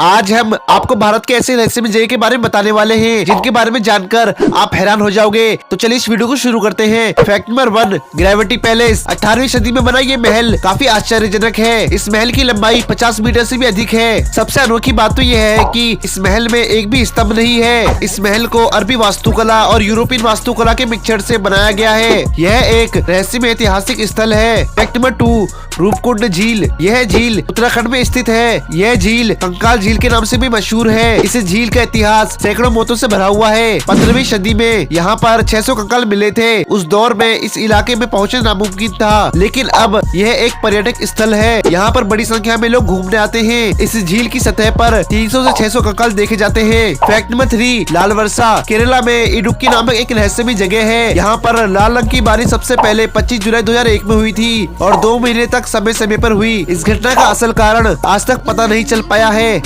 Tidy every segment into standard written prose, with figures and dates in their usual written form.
आज हम आपको भारत के ऐसे रहस्यमय जगह के बारे में बताने वाले हैं जिनके बारे में जानकर आप हैरान हो जाओगे। तो चलिए इस वीडियो को शुरू करते हैं। Fact number 1, gravity palace. 18वीं सदी में बना ये महल काफी आश्चर्यजनक है। इस महल की लंबाई 50 मीटर से भी अधिक है। सबसे अनोखी बात तो यह है कि इस महल में एक भी स्तंभ नहीं है। इस महल को अरबी वास्तुकला और यूरोपियन वास्तुकला के मिक्सचर से बनाया गया है। यह एक रहस्यमय ऐतिहासिक स्थल है। फैक्ट नंबर 2, रूपकुंड झील। यह झील उत्तराखंड में स्थित है। यह झील कंकाल झील के नाम से भी मशहूर है। इस झील का इतिहास सैकड़ों मौतों से भरा हुआ है। 15वीं सदी में यहाँ पर 600 कंकाल मिले थे। उस दौर में इस इलाके में पहुँचना नामुमकिन था, लेकिन अब यह एक पर्यटक स्थल है। यहाँ पर बड़ी संख्या में लोग घूमने आते हैं। इस झील की सतह पर 300 से 600 कंकाल देखे जाते हैं। फैक्ट नंबर 3, लाल वर्षा। केरला में इडुक्की नामक एक रहस्यमय जगह है। यहाँ पर लाल रंग की बारिश सबसे पहले 25 जुलाई 2001 में हुई थी और 2 महीने तक समय समय पर हुई। इस घटना का असल कारण आज तक पता नहीं चल पाया है।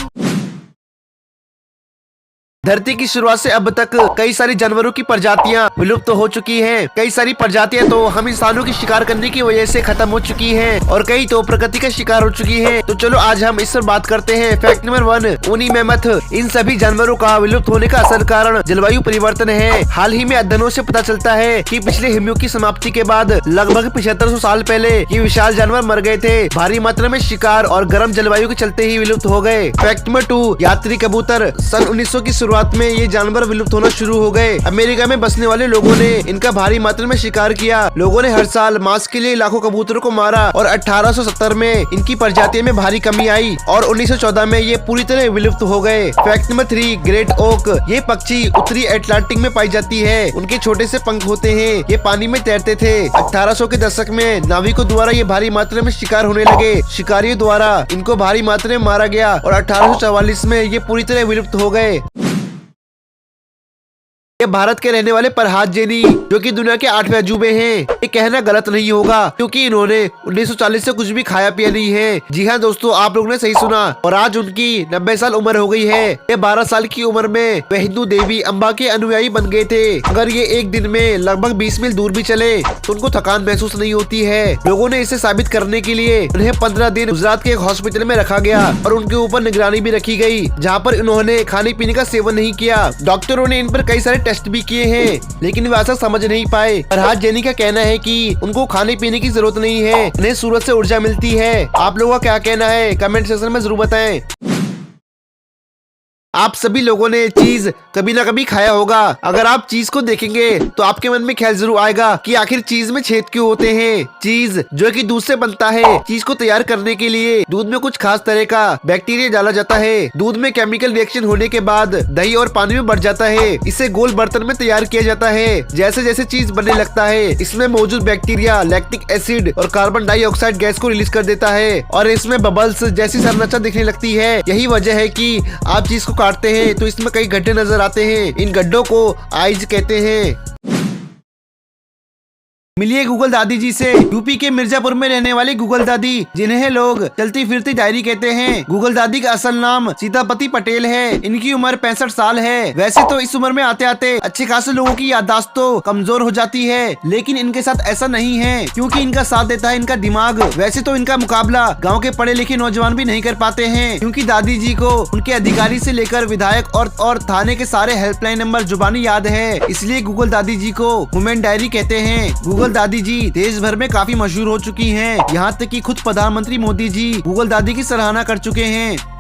धरती की शुरुआत से अब तक कई सारी जानवरों की प्रजातियां विलुप्त हो चुकी हैं। कई सारी प्रजातियां तो हम इंसानों की शिकार करने की वजह से खत्म हो चुकी हैं और कई तो प्रकृति का शिकार हो चुकी हैं। तो चलो आज हम इस पर बात करते हैं। फैक्ट नंबर 1, ऊनी मेमथ। इन सभी जानवरों का विलुप्त होने का असल कारण जलवायु परिवर्तन है। हाल ही में अध्ययनों से पता चलता है कि पिछले हिमयुग की समाप्ति के बाद लगभग 7500 साल पहले ये विशाल जानवर मर गए थे। भारी मात्रा में शिकार और गर्म जलवायु के चलते ही विलुप्त हो गए। फैक्ट नंबर 2, यात्री कबूतर। सन 1900 की शुरुआत में ये जानवर विलुप्त होना शुरू हो गए। अमेरिका में बसने वाले लोगों ने इनका भारी मात्रा में शिकार किया। लोगों ने हर साल मांस के लिए लाखों कबूतरों को मारा और 1870 में इनकी प्रजातियों में भारी कमी आई और 1914 में ये पूरी तरह विलुप्त हो गए। Fact number 3, great oak. ये पक्षी उत्तरी अटलांटिक में पाई जाती है। उनके छोटे से पंख होते हैं। ये पानी में तैरते थे। 1800 के दशक में नाविकों द्वारा ये भारी मात्रा में शिकार होने लगे। शिकारियों द्वारा इनको भारी मात्रा में मारा गया और 1844 में ये पूरी तरह विलुप्त हो गए। ये भारत के रहने वाले फरहाद जैनी, जो कि दुनिया के 8वें अजूबे हैं। ये कहना गलत नहीं होगा क्योंकि इन्होंने 1940 से कुछ भी खाया पिया नहीं है। जी हाँ दोस्तों, आप लोगों ने सही सुना। और आज उनकी 90 साल उम्र हो गई है। ये 12 साल की उम्र में वे हिंदू देवी अम्बा के अनुयायी बन गए थे। अगर ये एक दिन में लगभग 20 मील दूर भी चले तो उनको थकान महसूस नहीं होती है। लोगों ने इसे साबित करने के लिए उन्हें 15 दिन गुजरात के एक हॉस्पिटल में रखा गया और उनके ऊपर निगरानी भी रखी गई, जहाँ पर इन्होंने खाने पीने का सेवन नहीं किया। डॉक्टरों ने इन पर कई सारे टेस्ट भी किए हैं, लेकिन वे ऐसा समझ नहीं पाए। फरहाद जैनी का कहना है कि उनको खाने पीने की जरूरत नहीं है, उन्हें सूरज से ऊर्जा मिलती है। आप लोगों का क्या कहना है कमेंट सेक्शन में जरूर बताएं। आप सभी लोगों ने चीज कभी ना कभी खाया होगा। अगर आप चीज को देखेंगे तो आपके मन में ख्याल जरूर आएगा कि आखिर चीज में छेद क्यों होते हैं। चीज जो कि दूध से बनता है। चीज को तैयार करने के लिए दूध में कुछ खास तरह का बैक्टीरिया डाला जाता है। दूध में केमिकल रिएक्शन होने के बाद दही और पानी में बढ़ जाता है। इसे गोल बर्तन में तैयार किया जाता है। जैसे जैसे चीज बनने लगता है, इसमें मौजूद बैक्टीरिया लैक्टिक एसिड और कार्बन डाइऑक्साइड गैस को रिलीज कर देता है और इसमें बबल्स जैसी संरचना दिखने लगती है। यही वजह है कि आप चीज को काटते हैं तो इसमें कई गड्ढे नजर आते हैं। इन गड्ढों को आइज कहते हैं। मिलिए गूगल दादी जी से। यूपी के मिर्जापुर में रहने वाली गूगल दादी, जिन्हें लोग चलती फिरती डायरी कहते हैं। गूगल दादी का असल नाम सीतापति पटेल है। इनकी उम्र 65 साल है। वैसे तो इस उम्र में आते आते अच्छे खासे लोगों की याददाश्त तो कमजोर हो जाती है, लेकिन इनके साथ ऐसा नहीं है क्योंकि इनका साथ देता है इनका दिमाग। वैसे तो इनका मुकाबला गाँव के पढ़े लिखे नौजवान भी नहीं कर पाते हैं, क्योंकि दादी जी को उनके अधिकारी से लेकर विधायक और थाने के सारे हेल्पलाइन नंबर जुबानी याद है। इसलिए गूगल दादी जी को वुमेन डायरी कहते हैं। गूगल दादी जी देश भर में काफी मशहूर हो चुकी हैं। यहाँ तक कि खुद प्रधानमंत्री मोदी जी गूगल दादी की सराहना कर चुके हैं।